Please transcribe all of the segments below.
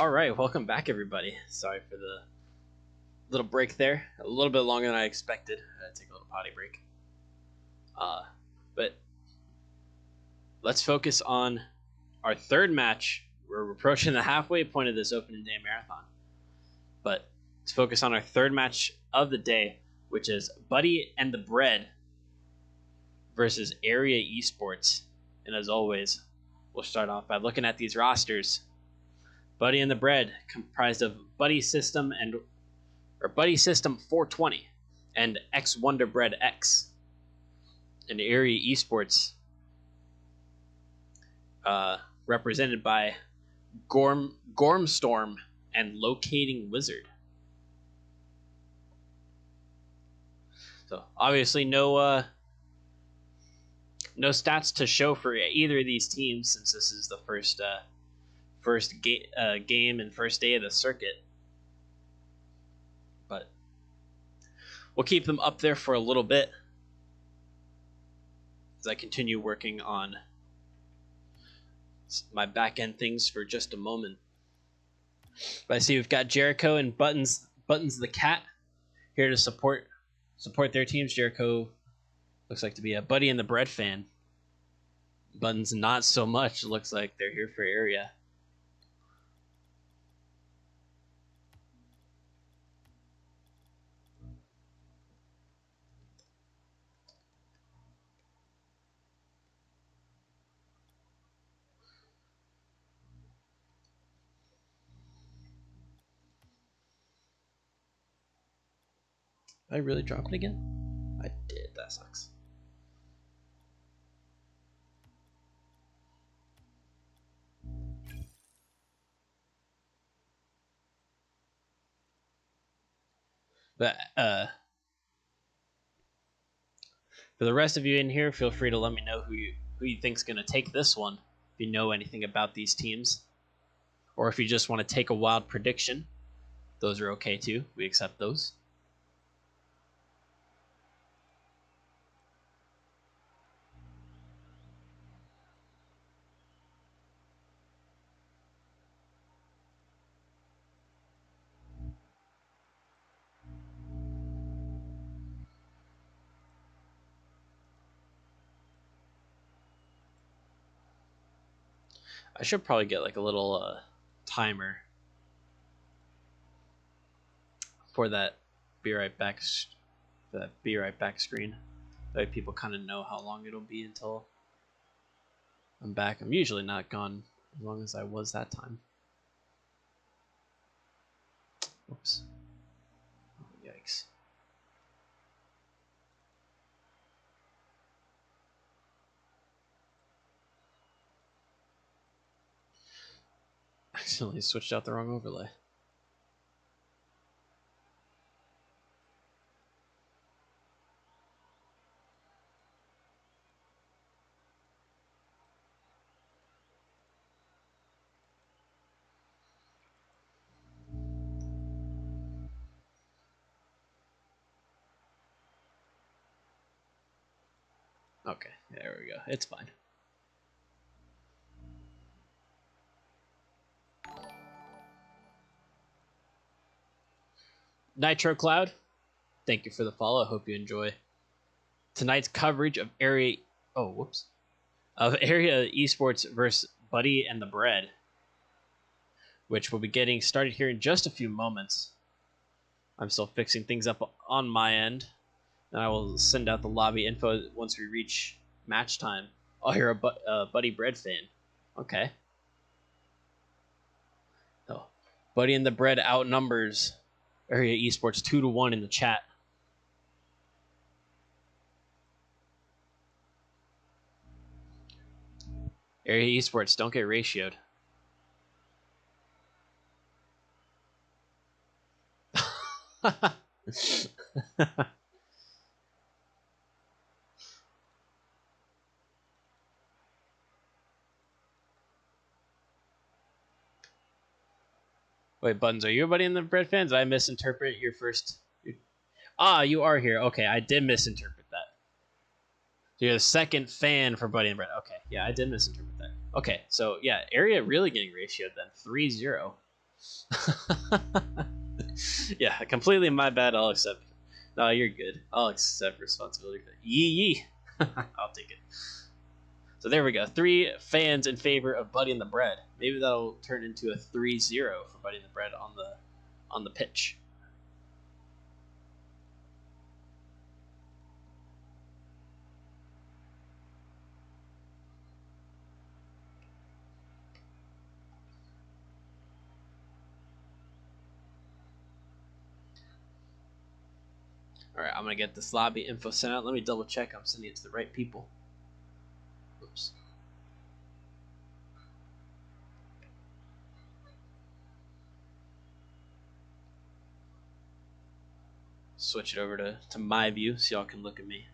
All right, welcome back, everybody. Sorry for the little break there. A little bit longer than I expected. I had to take a little potty break. But let's focus on our third match. We're approaching the halfway point of this opening day marathon. But let's focus on our third match of the day, which is Buddy and the Bread versus Aeria Esports. And as always, we'll start off by looking at these rosters. Buddy and the Bread, comprised of Buddy System 420 and X Wonder Bread X, and Aeria Esports, represented by Gormstorm and Locating Wizard. So obviously no stats to show for either of these teams, since this is the first game and first day of the circuit. But we'll keep them up there for a little bit as I continue working on my back end things for just a moment. But I see we've got Jericho and Buttons the Cat here to support their teams. Jericho looks like to be a Buddy and the Bread fan. Buttons not so much. Looks like they're here for Aeria. Did I really drop it again? I did. That sucks. But for the rest of you in here, feel free to let me know who you think's gonna take this one. If you know anything about these teams, or if you just want to take a wild prediction, those are okay too. We accept those. I should probably get like a little timer for that be right back screen. That way people kind of know how long it'll be until I'm back. I'm usually not gone as long as I was that time. Oops. Oh, yikes. Accidentally switched out the wrong overlay. Okay, there we go. It's fine. Nitro Cloud, thank you for the follow. I hope you enjoy tonight's coverage of Aeria Esports versus Buddy and the Bread, which we'll be getting started here in just a few moments. I'm still fixing things up on my end, and I will send out the lobby info once we reach match time. Oh, you're a Buddy Bread fan. Okay. Oh, Buddy and the Bread outnumbers Aeria Esports 2-1 in the chat. Aeria Esports, don't get ratioed. Wait, Buttons, are you a Buddy and the Bread fans? Did I misinterpret your first? You are here. Okay, I did misinterpret that. So you're the second fan for Buddy and Bread. Okay, yeah, I did misinterpret that. Okay, so yeah, Aeria really getting ratioed then. 3-0. Yeah, completely my bad. I'll accept. No, you're good. I'll accept responsibility for that. Yee yee. I'll take it. So there we go. 3 fans in favor of Buddy and the Bread. Maybe that'll turn into a 3-0 for Buddy and the Bread on the pitch. All right, I'm gonna get this lobby info sent out. Let me double check I'm sending it to the right people. Oops. Switch it over to my view so y'all can look at me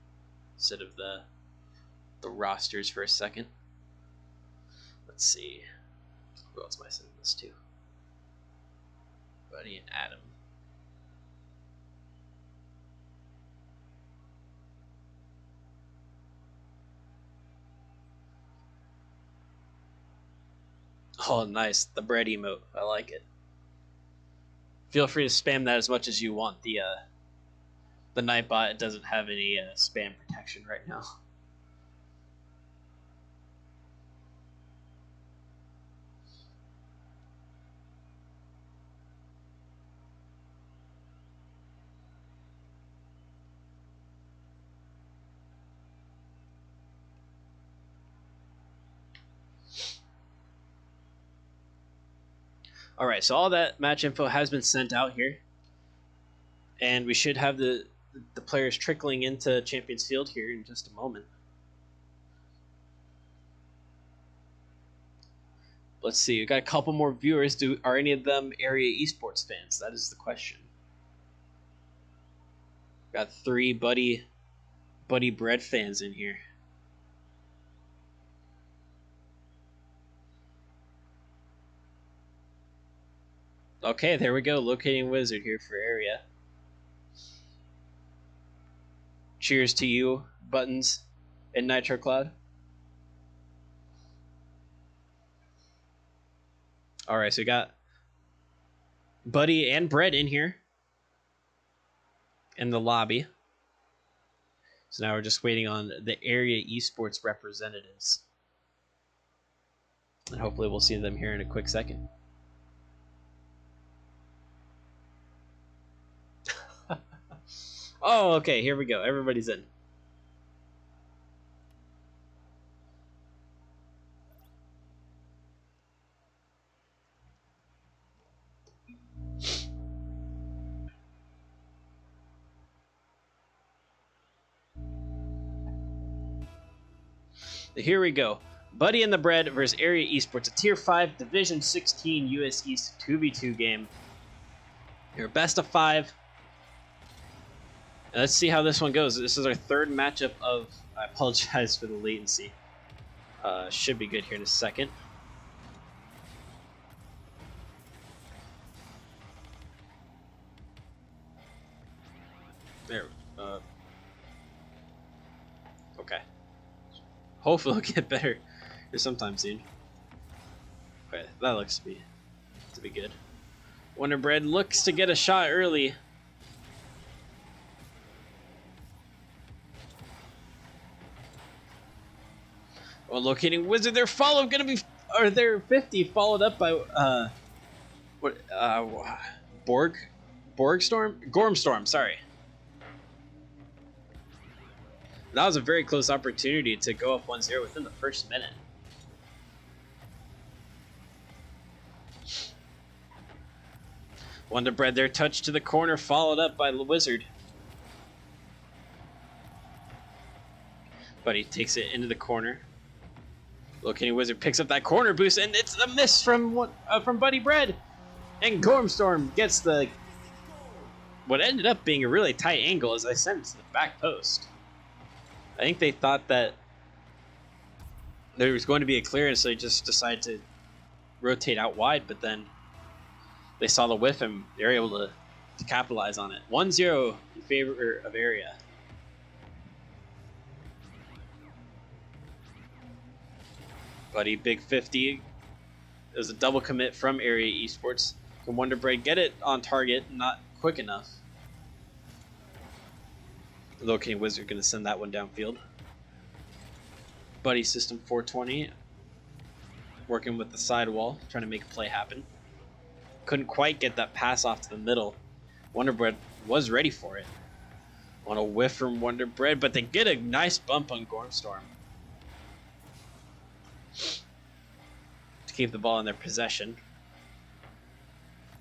instead of the rosters for a second. Let's see. Who else am I sending this to? Buddy and Adam. Oh, nice. The bread emote. I like it. Feel free to spam that as much as you want. The Nightbot doesn't have any spam protection right now. All right, so all that match info has been sent out here, and we should have the players trickling into Champions Field here in just a moment. Let's see. We got a couple more viewers. Are any of them Aeria Esports fans? That is the question. Got 3 Buddy Bread fans in here. Okay, there we go. Locating wizard here for Aeria. Cheers to you, Buttons and Nitro Cloud. All right, so we got Buddy and Bread in here in the lobby. So now we're just waiting on the Aeria Esports representatives. And hopefully we'll see them here in a quick second. Oh, okay, here we go. Everybody's in. Here we go. Buddy and the Bread versus Aeria Esports, a Tier 5 Division 16 US East 2v2 game. Your best of 5. Let's see how this one goes. This is our 3rd matchup of... I apologize for the latency. Should be good here in a second. There. Okay. Hopefully it'll get better here sometime soon. Okay, that looks to be good. Wonder Bread looks to get a shot early. Well, locating wizard, their follow gonna be, or their 50 followed up by Gormstorm, sorry. That was a very close opportunity to go up 1-0 within the first minute. Wonder Bread, their touch to the corner, followed up by the Wizard. But he takes it into the corner. Locating Wizard picks up that corner boost, and it's a miss from Buddy Bread. And Gormstorm gets what ended up being a really tight angle as I sent it to the back post. I think they thought that there was going to be a clearance, so they just decided to rotate out wide, but then they saw the whiff and they were able to capitalize on it. 1-0 in favor of Aeria. Buddy, big 50. It was a double commit from Aeria Esports. Can Wonder Bread get it on target? Not quick enough. The Locating Wizard going to send that one downfield. Buddy System 420 working with the sidewall, trying to make a play happen. Couldn't quite get that pass off to the middle. Wonder Bread was ready for it. On a whiff from Wonder Bread, but they get a nice bump on Gormstorm to keep the ball in their possession.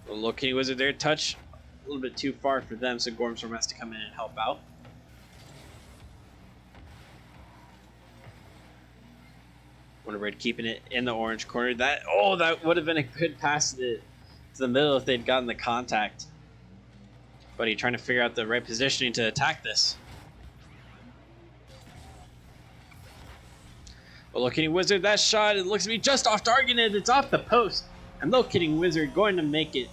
The Locating Wizard there, touch a little bit too far for them, so Gormstorm has to come in and help out. Wonder Bread keeping it in the orange corner. That would have been a good pass to the middle if they'd gotten the contact. Buddy trying to figure out the right positioning to attack this. Well, Locating Wizard, that shot, it looks to be just off target, and it's off the post. And Locating Wizard going to make it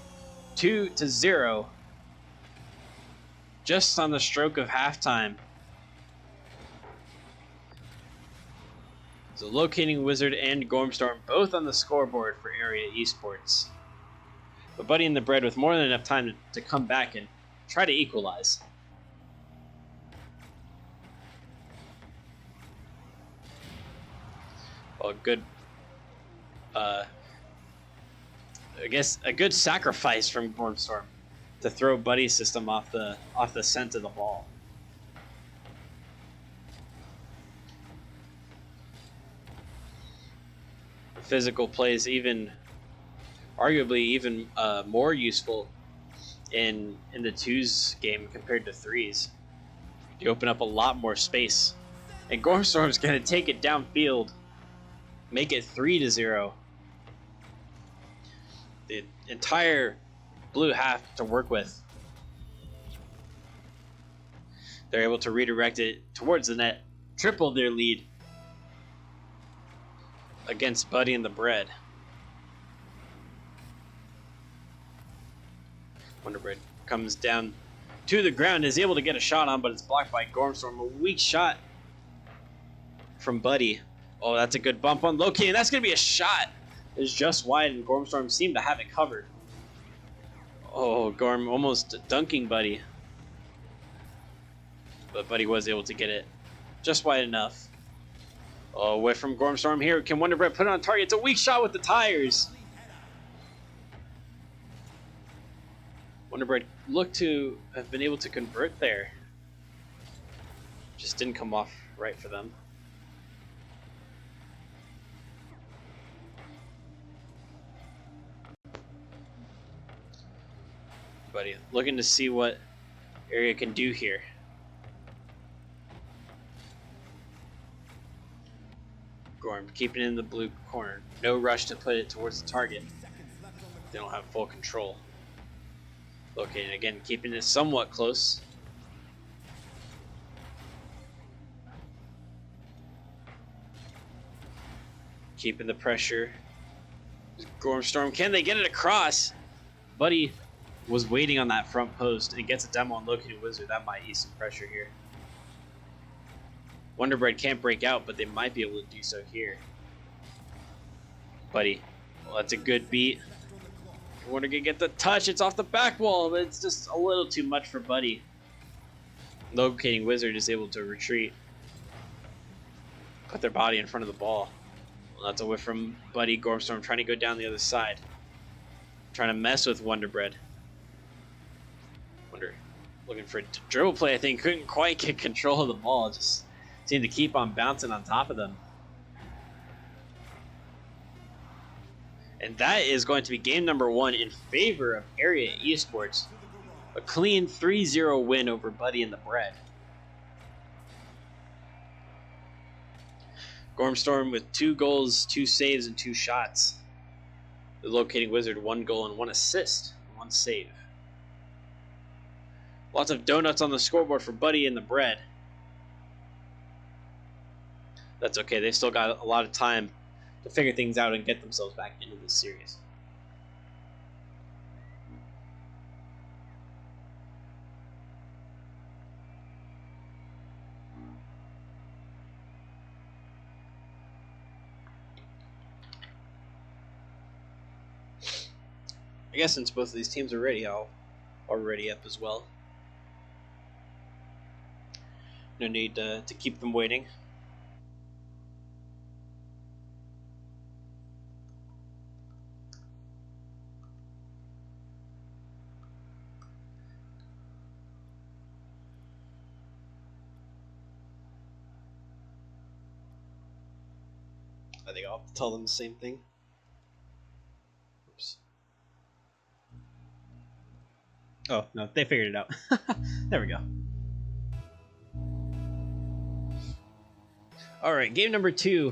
2-0. Just on the stroke of halftime. So Locating Wizard and Gormstorm both on the scoreboard for Aeria Esports. But Buddy and the Bread with more than enough time to come back and try to equalize. Well, good. I guess a good sacrifice from Gormstorm to throw Buddy's system off the scent of the ball. Physical plays arguably even more useful in the 2's game compared to 3's. You open up a lot more space. And Gormstorm's going to take it downfield, make it 3-0. The entire blue half to work with. They're able to redirect it towards the net, triple their lead against Buddy and the Bread. Wonder Bread comes down to the ground, is able to get a shot on, but it's blocked by Gormstorm. A weak shot from Buddy. Oh, that's a good bump on Loki, and that's going to be a shot. It's just wide, and Gormstorm seemed to have it covered. Oh, Gorm almost dunking Buddy. But Buddy was able to get it just wide enough. Oh, away from Gormstorm here. Can Wonder Bread put it on target? It's a weak shot with the tires. Wonder Bread looked to have been able to convert there. Just didn't come off right for them. Buddy looking to see what Aeria can do here. Gorm keeping it in the blue corner. No rush to put it towards the target. They don't have full control. Locating again, keeping it somewhat close. Keeping the pressure. Gormstorm, can they get it across? Buddy was waiting on that front post and gets a demo on Locating Wizard. That might ease some pressure here. Wonder Bread can't break out, but they might be able to do so here. Buddy, well, that's a good beat. Wonder can get the touch. It's off the back wall, but it's just a little too much for Buddy. Locating Wizard is able to retreat. Put their body in front of the ball. Well, that's a whiff from Buddy. Gormstorm trying to go down the other side. Trying to mess with Wonder Bread. Wonder looking for a dribble play, I think. Couldn't quite get control of the ball. Just seemed to keep on bouncing on top of them. And that is going to be game number 1 in favor of Aeria Esports. A clean 3-0 win over Buddy and the Bread. Gormstorm with 2 goals, 2 saves, and 2 shots. The Locating Wizard 1 goal and 1 assist, 1 save. Lots of donuts on the scoreboard for Buddy and the Bread. That's okay, they still got a lot of time to figure things out and get themselves back into this series. I guess since both of these teams are ready, I'll ready up as well. No need to keep them waiting. I think I'll tell them the same thing. Oops. Oh, no, they figured it out. There we go. All right, game number 2.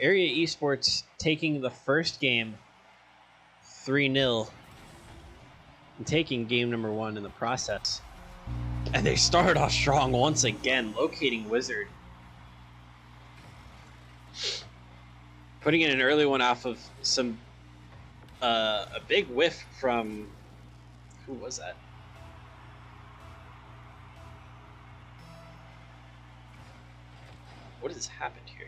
Aeria Esports taking the first game 3-0 and taking game number 1 in the process. And they started off strong once again, locating Wizard. Putting in an early one off of some a big whiff from, who was that? What has happened here?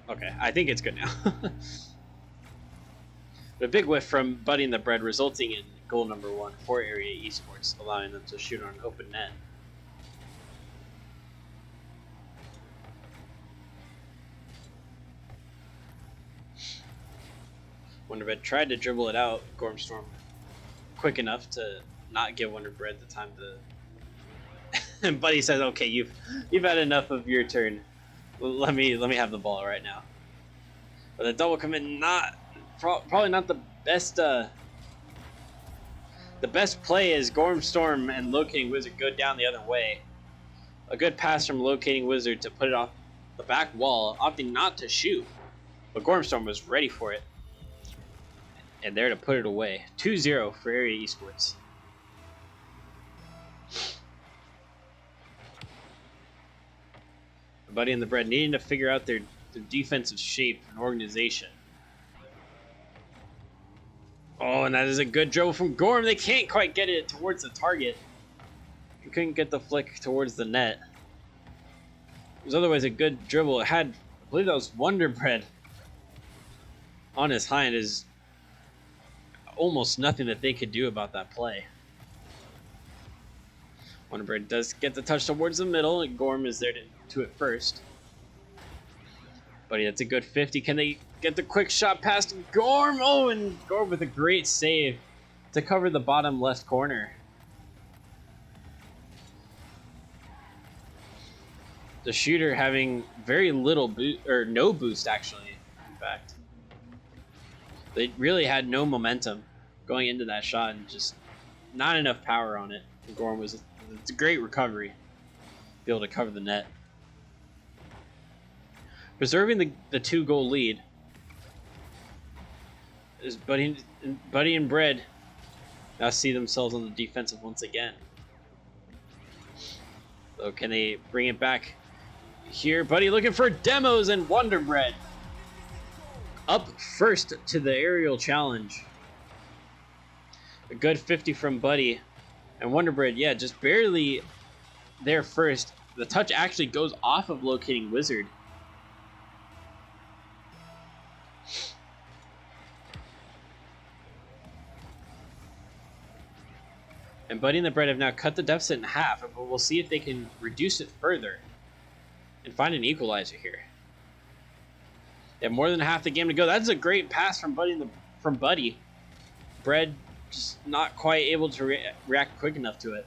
Okay, I think it's good now. But a big whiff from Buddy and the Bread, resulting in goal number 1 for Aeria Esports, allowing them to shoot on an open net. Wonderbread tried to dribble it out, Gormstorm quick enough to not give Wonderbread the time to. And Buddy says, "Okay, you've had enough of your turn. Let me have the ball right now." But the double commit, probably not the best. The best play is Gormstorm and Locating Wizard go down the other way. A good pass from Locating Wizard to put it off the back wall, opting not to shoot, but Gormstorm was ready for it. And there to put it away. 2-0 for Aeria Esports. Buddy and the Bread needing to figure out their defensive shape and organization. Oh, and that is a good dribble from Gorm. They can't quite get it towards the target. He couldn't get the flick towards the net. It was otherwise a good dribble. It had, I believe that was Wonderbread on his hind. Is almost nothing that they could do about that play. Wonderbread does get the touch towards the middle, and Gorm is there to it first. But that's a good 50. Can they get the quick shot past Gorm? Oh, and Gorm with a great save to cover the bottom left corner. The shooter having very little boost, or no boost actually, in fact. They really had no momentum going into that shot and just not enough power on it. And Gorm it's a great recovery. Be able to cover the net. Preserving the 2-goal lead is Buddy and Bread now see themselves on the defensive once again. So can they bring it back here? Buddy looking for demos, and Wonderbread up first to the aerial challenge. A good 50 from Buddy. And Wonderbread, yeah, just barely there first. The touch actually goes off of Locating Wizard. And Buddy and the Bread have now cut the deficit in half, but we'll see if they can reduce it further and find an equalizer here. They have more than half the game to go. That's a great pass from Buddy. Bread just not quite able to react quick enough to it.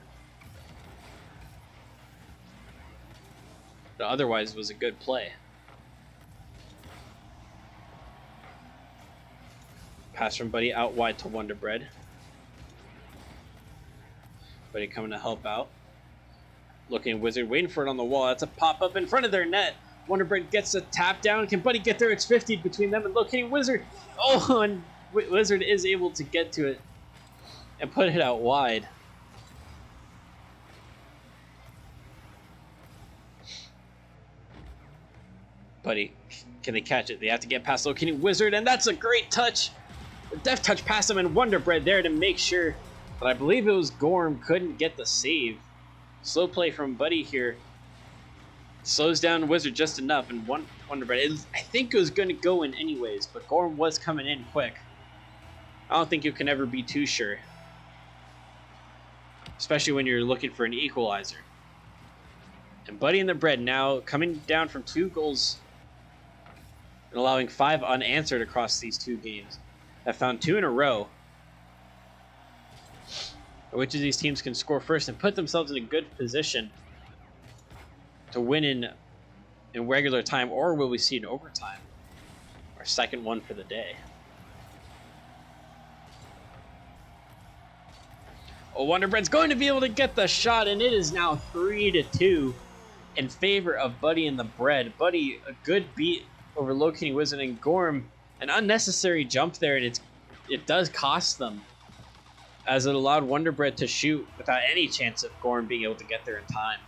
But otherwise, it was a good play. Pass from Buddy out wide to Wonderbread. Buddy coming to help out. Looking at Wizard, waiting for it on the wall. That's a pop-up in front of their net. Wonderbread gets a tap down. Can Buddy get there? It's 50 between them and Locating Wizard. Oh, and Wizard is able to get to it and put it out wide. Buddy, can they catch it? They have to get past Locating Wizard, and that's a great touch. A deft touch past him, and Wonderbread there to make sure. But I believe it was Gorm couldn't get the save. Slow play from Buddy here. Slows down Wizard just enough, and Wonder Bread, I think it was going to go in anyways, but Gorm was coming in quick. I don't think you can ever be too sure, especially when you're looking for an equalizer. And Buddy and the Bread now coming down from 2 goals and allowing 5 unanswered across these 2 games. Have found 2 in a row. Which of these teams can score first and put themselves in a good position to win in regular time, or will we see an overtime? Our second one for the day. Oh, Wonder Bread's going to be able to get the shot, and it is now 3-2 in favor of Buddy and the Bread. Buddy, a good beat over Locating Wizard, and Gorm, an unnecessary jump there, and it does cost them, as it allowed Wonder Bread to shoot without any chance of Gorm being able to get there in time.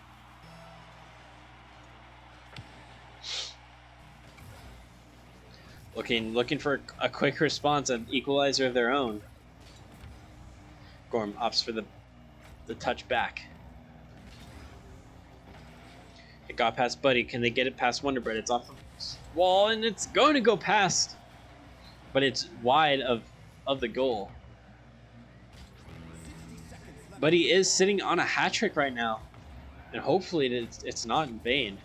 Looking for a quick response, an equalizer of their own. Gorm opts for the touch back. It got past Buddy. Can they get it past Wonder Bread? It's off the wall, and it's going to go past, but it's wide of the goal. Buddy is sitting on a hat trick right now, and hopefully it's not in vain.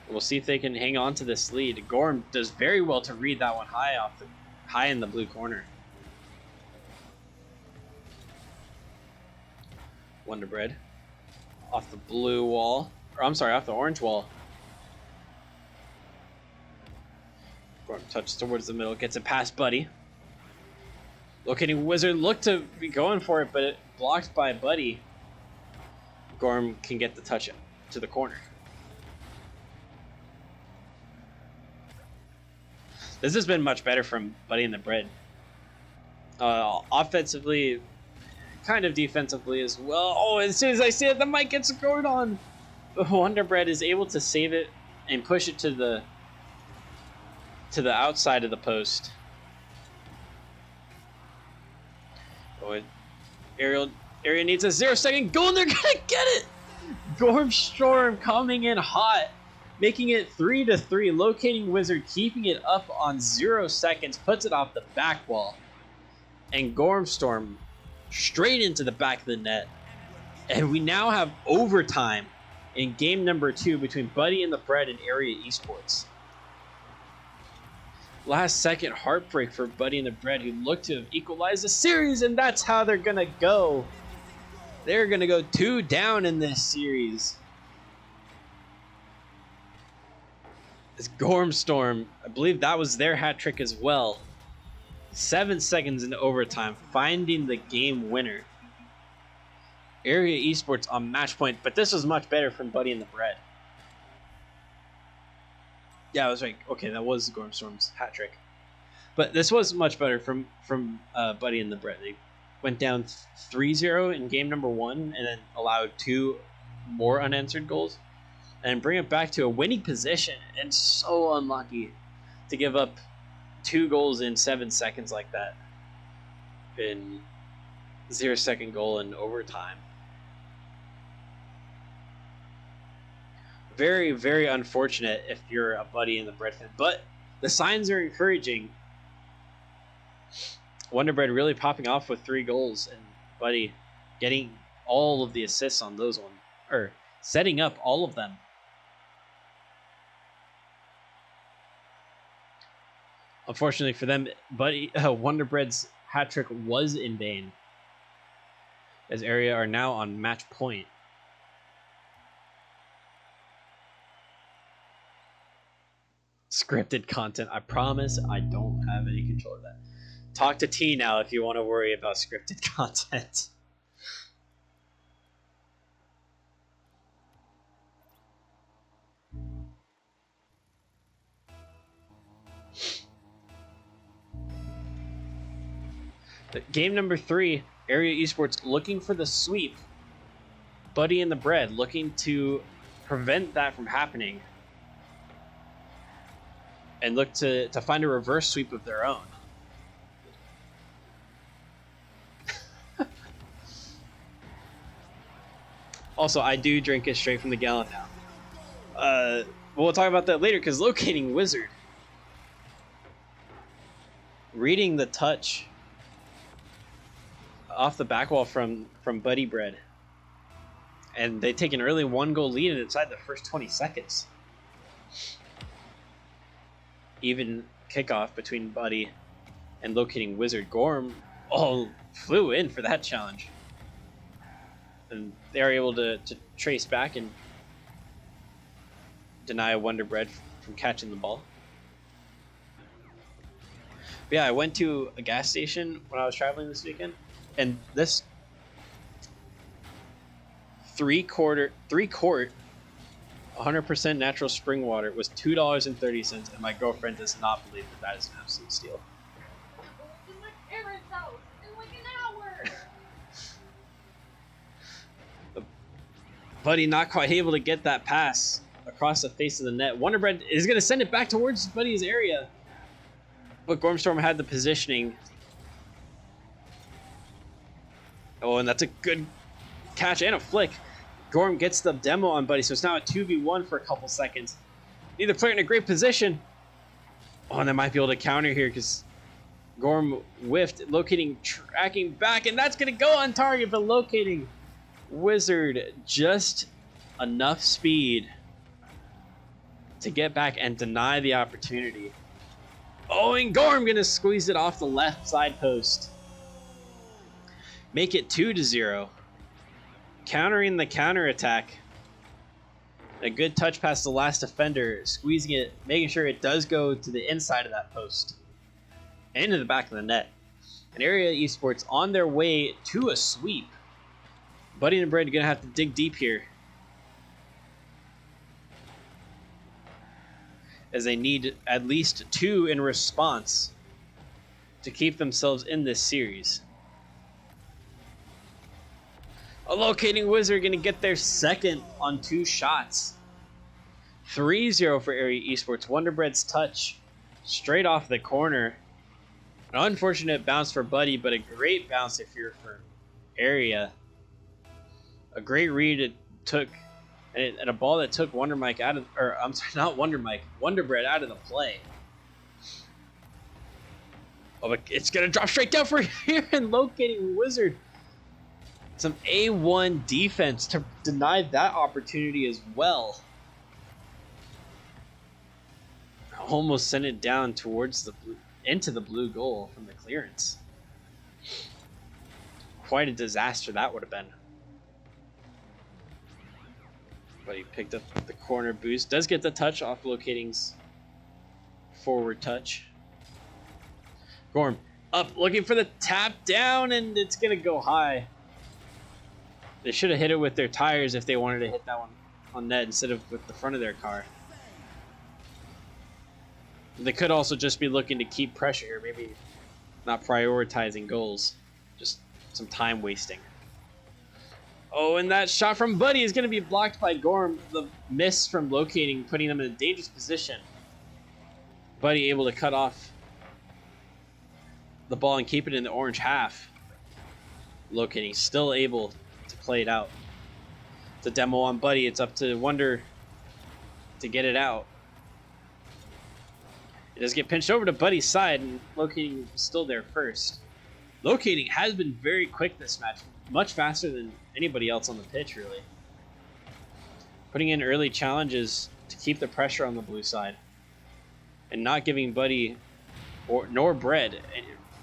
We'll see if they can hang on to this lead. Gorm does very well to read that one high in the blue corner. Wonder Bread off the blue wall, or I'm sorry, off the orange wall. Gorm touches towards the middle, gets it past Buddy. Locating Wizard looked to be going for it, but it blocked by Buddy. Gorm can get the touch to the corner. This has been much better from Buddy and the Bread. Offensively, kind of defensively as well. Oh, as soon as I see it, the mic gets scored on. But Wonder Bread is able to save it and push it to the outside of the post. Oh, Aeria needs a 0-second goal, and they're gonna get it. Gorm Storm coming in hot, making it 3-3. Locating Wizard keeping it up on 0 seconds, puts it off the back wall, and Gorm Storm straight into the back of the net. And we now have overtime in game number 2 between Buddy and the Bread and Aeria Esports. Last second heartbreak for Buddy and the Bread, who look to have equalized the series, and that's how they're gonna go. They're gonna go 2 down in this series. It's Gorm Storm, I believe that was their hat trick as well. 7 seconds into overtime, finding the game winner. Aeria Esports on match point, but this was much better from Buddy and the Bread. Yeah, I was right. Okay, that was Gorm Storm's hat trick, but this was much better from Buddy and the Bread. They went down 3-0 in game number 1, and then allowed 2 more unanswered goals, and bring it back to a winning position. And so unlucky to give up 2 goals in 7 seconds like that, in 0-second goal in overtime. Very, very unfortunate if you're a Buddy and the Bread fan, but the signs are encouraging. Wonder Bread really popping off with 3 goals, and Buddy getting all of the assists on those ones, or setting up all of them. Unfortunately for them, Wonder Bread's hat trick was in vain, as Aeria are now on match point. Scripted content. I promise I don't have any control of that. Talk to T now if you want to worry about scripted content. But game number 3, Aeria Esports looking for the sweep. Buddy and the Bread looking to prevent that from happening, and look to find a reverse sweep of their own. Also, I do drink it straight from the gallon now. But we'll talk about that later, because Locating Wizard, reading the touch off the back wall from Buddy Bread, and they take an early 1-goal lead inside the first 20 seconds. Even kickoff between Buddy and Locating Wizard. Gorm flew in for that challenge, and they are able to trace back and deny Wonder Bread from catching the ball. But yeah, I went to a gas station when I was traveling this weekend, and this 3-quart 100% natural spring water was $2.30, and my girlfriend does not believe that is an absolute steal. In my parents' house in like an hour. Buddy not quite able to get that pass across the face of the net. Wonder Bread is going to send it back towards Buddy's area, but Gormstorm had the positioning. Oh, and that's a good catch and a flick. Gorm gets the demo on Buddy, so it's now a 2v1 for a couple seconds. Neither player in a great position. Oh, and they might be able to counter here because Gorm whiffed. Locating, tracking back, and that's going to go on target, but Locating Wizard just enough speed to get back and deny the opportunity. Oh, and Gorm going to squeeze it off the left side post. Make it 2-0. Countering the counterattack. A good touch past the last defender, squeezing it, making sure it does go to the inside of that post and into the back of the net. And Aeria Esports on their way to a sweep. Buddy and Bread are going to have to dig deep here, as they need at least 2 in response to keep themselves in this series. A Locating Wizard going to get their second on 2 shots. 3-0 for Aeria Esports. Wonder Bread's touch straight off the corner. An unfortunate bounce for Buddy, but a great bounce if you're for Aeria. A great read it took, and a ball that took Wonder Bread out of the play. Oh, but it's going to drop straight down for here, and Locating Wizard. Some A1 defense to deny that opportunity as well. Almost sent it down towards into the blue goal from the clearance. Quite a disaster that would have been. But he picked up the corner boost. Does get the touch off Locating's forward touch. Gorm up, looking for the tap down, and it's going to go high. They should have hit it with their tires if they wanted to hit that one on net instead of with the front of their car. They could also just be looking to keep pressure here, maybe not prioritizing goals, just some time wasting. Oh, and that shot from Buddy is going to be blocked by Gorm. The miss from Locating, putting them in a dangerous position. Buddy able to cut off the ball and keep it in the orange half. Locating still able to play it out. It's a demo on Buddy. It's up to Wonder to get it out. It does get pinched over to Buddy's side, and Locating is still there first. Locating has been very quick this match, much faster than anybody else on the pitch, really. Putting in early challenges to keep the pressure on the blue side, and not giving Buddy nor Bread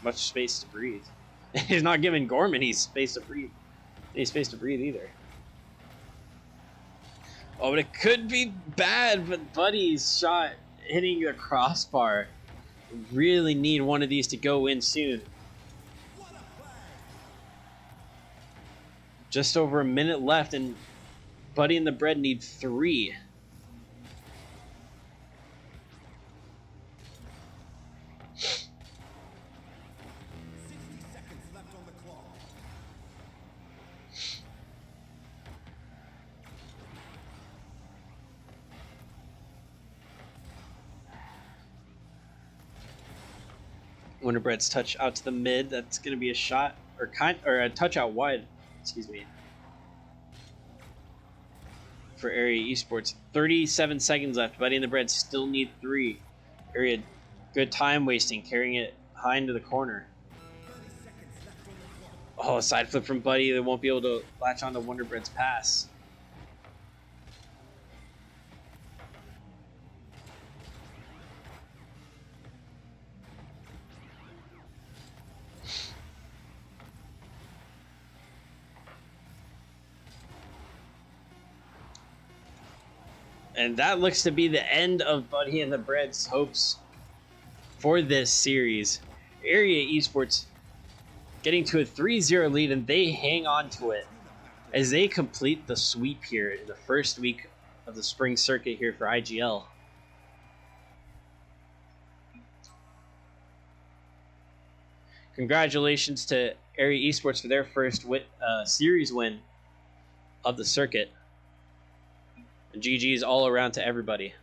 much space to breathe. He's not giving Gorman space to breathe. Any space to breathe either. Oh, but it could be bad, but Buddy's shot hitting the crossbar. Really need one of these to go in soon. Just over a minute left, and Buddy and the Bread need 3. Wonder Bread's touch out to the mid. That's going to be a shot, or a touch out wide. Excuse me. for Aeria Esports. 37 seconds left. Buddy and the Bread still need 3. Aeria, good time wasting, carrying it high into the corner. Oh, a side flip from Buddy. They won't be able to latch on to Wonder Bread's pass. And that looks to be the end of Buddy and the Bread's hopes for this series. Aeria Esports getting to a 3-0 lead, and they hang on to it as they complete the sweep here in the first week of the spring circuit here for IGL. Congratulations to Aeria Esports for their first series win of the circuit. GG's all around to everybody.